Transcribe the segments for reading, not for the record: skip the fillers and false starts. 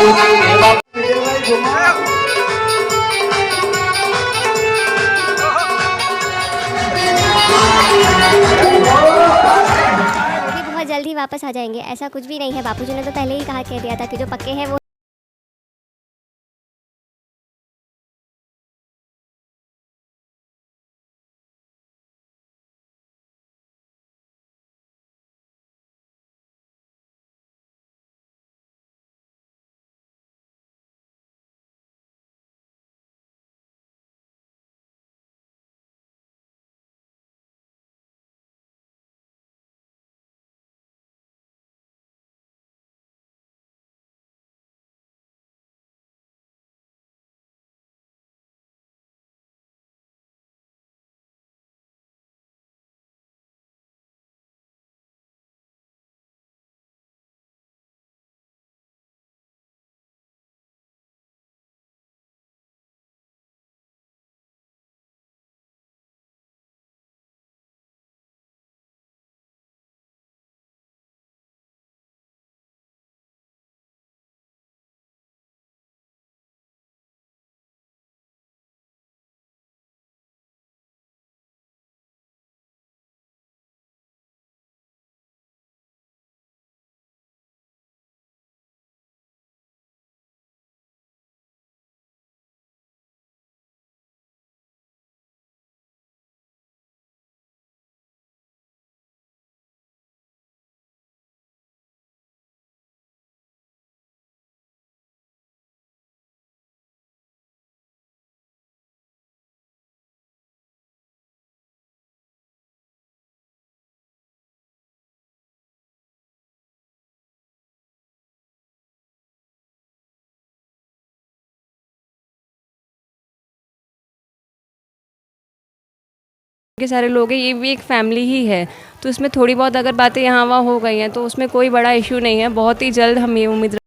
बहुत जल्दी वापस आ जाएंगे, ऐसा कुछ भी नहीं है। बापूजी ने तो पहले ही कह दिया था कि जो पक्के हैं वो के सारे लोग हैं, ये भी एक फैमिली ही है। तो इसमें थोड़ी बहुत अगर बातें यहाँ वहाँ हो गई हैं तो उसमें कोई बड़ा इशू नहीं है। बहुत ही जल्द हम ये उम्मीद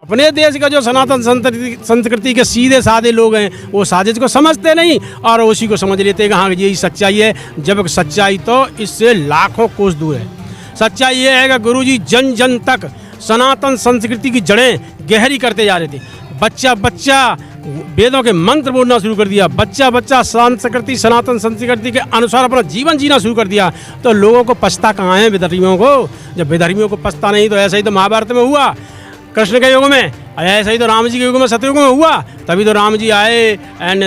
अपने देश का जो सनातन संस्कृति के सीधे साधे लोग हैं वो साजिश को समझते नहीं और उसी को समझ लेते हैं कि हाँ यही सच्चाई है, जबकि सच्चाई तो इससे लाखों कोस दूर है। सच्चाई ये है कि गुरुजी जन जन तक सनातन संस्कृति की जड़ें गहरी करते जा रहे थे। बच्चा बच्चा वेदों के मंत्र बोलना शुरू कर दिया, बच्चा बच्चा संस्कृति सनातन संस्कृति के अनुसार अपना जीवन जीना शुरू कर दिया। तो लोगों को पछता कहाँ है? विधर्मियों को। जब विधर्मियों को पछता नहीं तो ऐसा ही तो महाभारत में हुआ कृष्ण के युग में, ऐसा ही तो राम जी के युग में सतयुग में हुआ। तभी तो राम जी आए एंड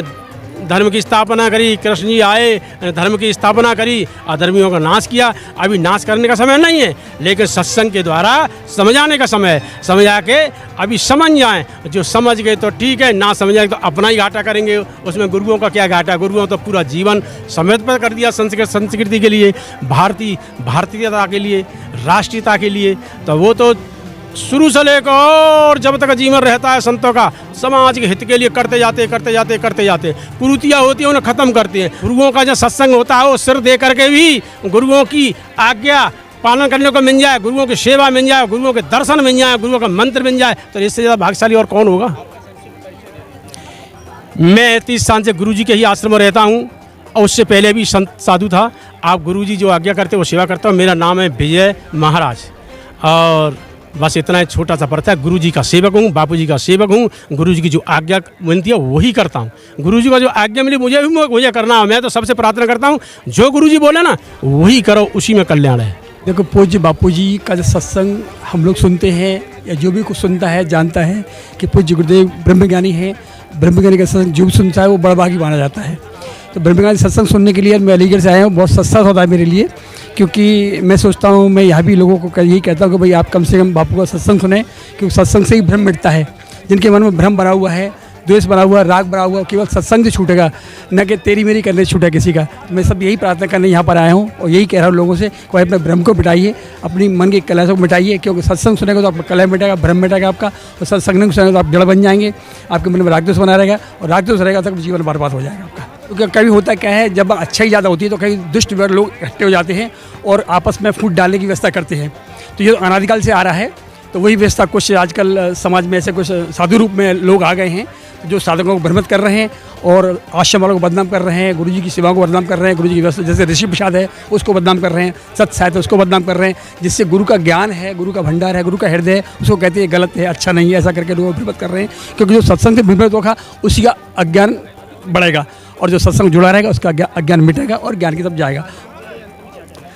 धर्म की स्थापना करी, कृष्ण जी आए धर्म की स्थापना करी, अधर्मियों का नाश किया। अभी नाश करने का समय नहीं है, लेकिन सत्संग के द्वारा समझाने का समय है। समझा के अभी समझ जाएं, जो समझ गए तो ठीक है, ना समझ आए तो अपना ही घाटा करेंगे। उसमें गुरुओं का क्या घाटा? गुरुओं तो पूरा जीवन समर्पित कर दिया संस्कृति के लिए, भारतीयता के लिए, राष्ट्रीयता के लिए। तो वो तो शुरू से लेकर और जब तक जीवन रहता है संतों का समाज के हित के लिए करते जाते कुरीतियाँ होती है उन्हें ख़त्म करते हैं। गुरुओं का जो सत्संग होता है वो सिर दे करके भी गुरुओं की आज्ञा पालन करने को मिल जाए, गुरुओं की सेवा मिल जाए, गुरुओं के दर्शन मिल जाए, गुरुओं का मंत्र मिल जाए, तो इससे ज़्यादा भाग्यशाली और कौन होगा। मैं 30 साल से गुरु जी के ही आश्रम में रहता हूँ। और उससे पहले भी संत साधु था। आप गुरुजी जो आज्ञा करते वो सेवा करता हूँ। मेरा नाम है विजय महाराज और बस इतना ही छोटा सा पर्चा है। गुरुजी का सेवक हूँ, बापूजी का सेवक हूँ। गुरुजी की जो आज्ञा मिलती है वही करता हूँ। गुरुजी का जो आज्ञा मिली मुझे करना है। मैं तो सबसे प्रार्थना करता हूँ जो गुरुजी बोले ना वही करो, उसी में कल्याण है। देखो पूज्य बापूजी का जो सत्संग हम लोग सुनते हैं या जो भी कुछ सुनता है जानता है कि पूज्य गुरुदेव ब्रह्मज्ञानी है। ब्रह्मज्ञानी का सत्संग जो भी सुनता है वो बड़ा भागी माना जाता है। तो ब्रह्मज्ञानी सत्संग सुनने के लिए मैं अलीगढ़ से आया हूँ। बहुत सस्ता होता है मेरे लिए, क्योंकि मैं सोचता हूँ, मैं यहाँ भी लोगों को यही कहता हूँ कि भाई आप कम से कम बापू का सत्संग सुने, क्योंकि सत्संग से ही भ्रम मिटता है। जिनके मन में भ्रम बना हुआ है, द्वेष बना हुआ, राग बना हुआ, केवल सत्संग से छूटेगा, न कि तेरी मेरी करने से छूटा किसी का। तो मैं सब यही प्रार्थना करने यहाँ पर आया हूँ और यही कह रहा हूँ लोगों से, कोई अपने भ्रम को मिटाइए, अपनी मन की कलह को मिटाइए, क्योंकि सत्संग सुनेगा तो आपका कलह मिटेगा, भ्रम मिटेगा आपका। और सत्संग नहीं सुनेगा तो आप जड़ बन जाएंगे, आपके मन में राग द्वेष बना रहेगा और राग द्वेष रहेगा तो जीवन बर्बाद हो जाएगा आपका। क्योंकि कभी होता क्या है, जब अच्छाई ज़्यादा होती है तो कई दुष्ट लोग इकट्ठे हो जाते हैं और आपस में फूट डालने की व्यवस्था करते हैं। तो ये अनादिकाल से आ रहा है। तो वही व्यवस्था कुछ आजकल समाज में ऐसे कुछ साधु रूप में लोग आ गए हैं जो साधकों को भ्रमित कर रहे हैं और आश्रम वालों को बदनाम कर रहे हैं, गुरुजी की सेवाओं को बदनाम कर रहे हैं, गुरुजी की व्यवस्था जैसे ऋषि प्रसाद है उसको बदनाम कर रहे हैं, सत्य साहित्य उसको बदनाम कर रहे हैं, जिससे गुरु का ज्ञान है, गुरु का भंडार है, गुरु का हृदय है, उसको कहते हैं गलत है, अच्छा नहीं है, ऐसा करके लोगों को भ्रमित कर रहे हैं। क्योंकि जो सत्संग से भ्रमित होगा उसी का अज्ञान बढ़ेगा और जो सत्संग जुड़ा रहेगा उसका अज्ञान मिटेगा और ज्ञान की तरफ जाएगा।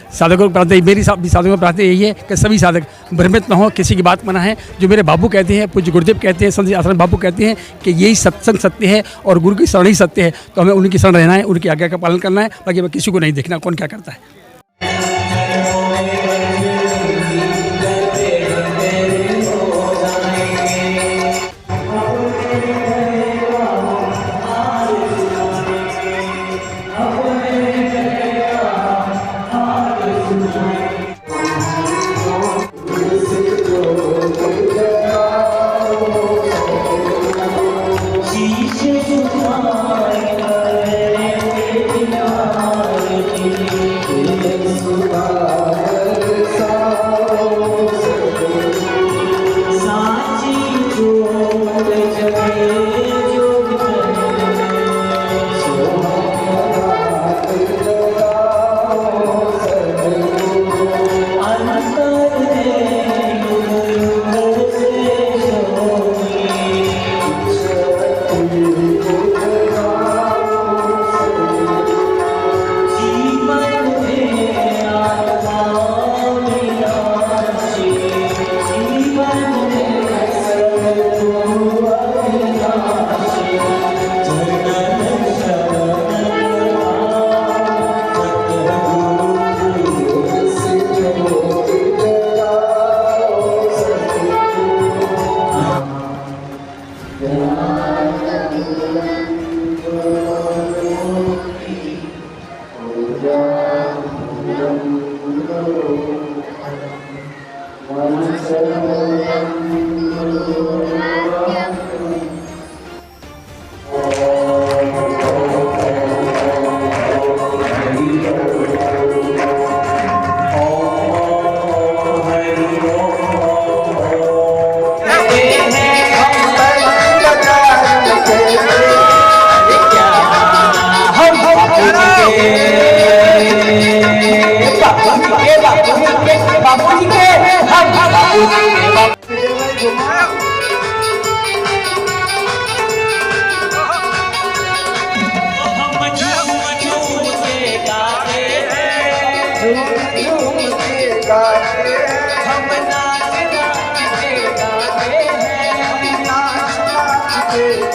साधकों को प्रार्थना, मेरी साधकों को प्रार्थना यही है कि सभी साधक भ्रमित न हो, किसी की बात मना है। जो मेरे बाबू कहते हैं, पूज्य गुरुदेव कहते हैं, संत आश्रम बाबू कहते हैं कि यही सत्संग सत्य है और गुरु की शरण ही सत्य है, तो हमें उनकी शरण रहना है, उनकी आज्ञा का पालन करना है। बाकी हमें किसी को नहीं देखना कौन क्या करता है।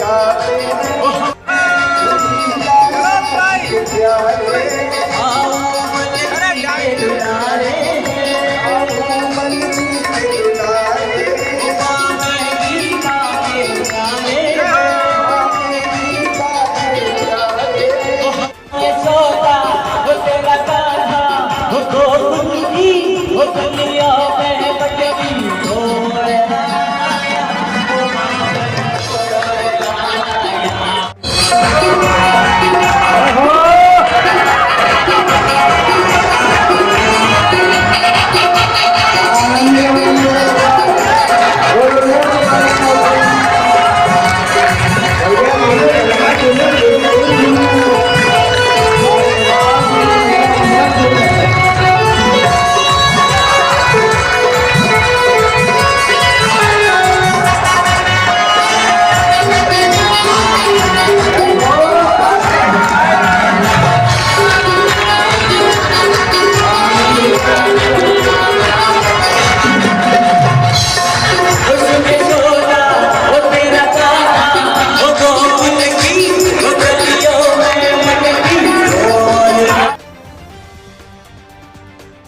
गाते हैं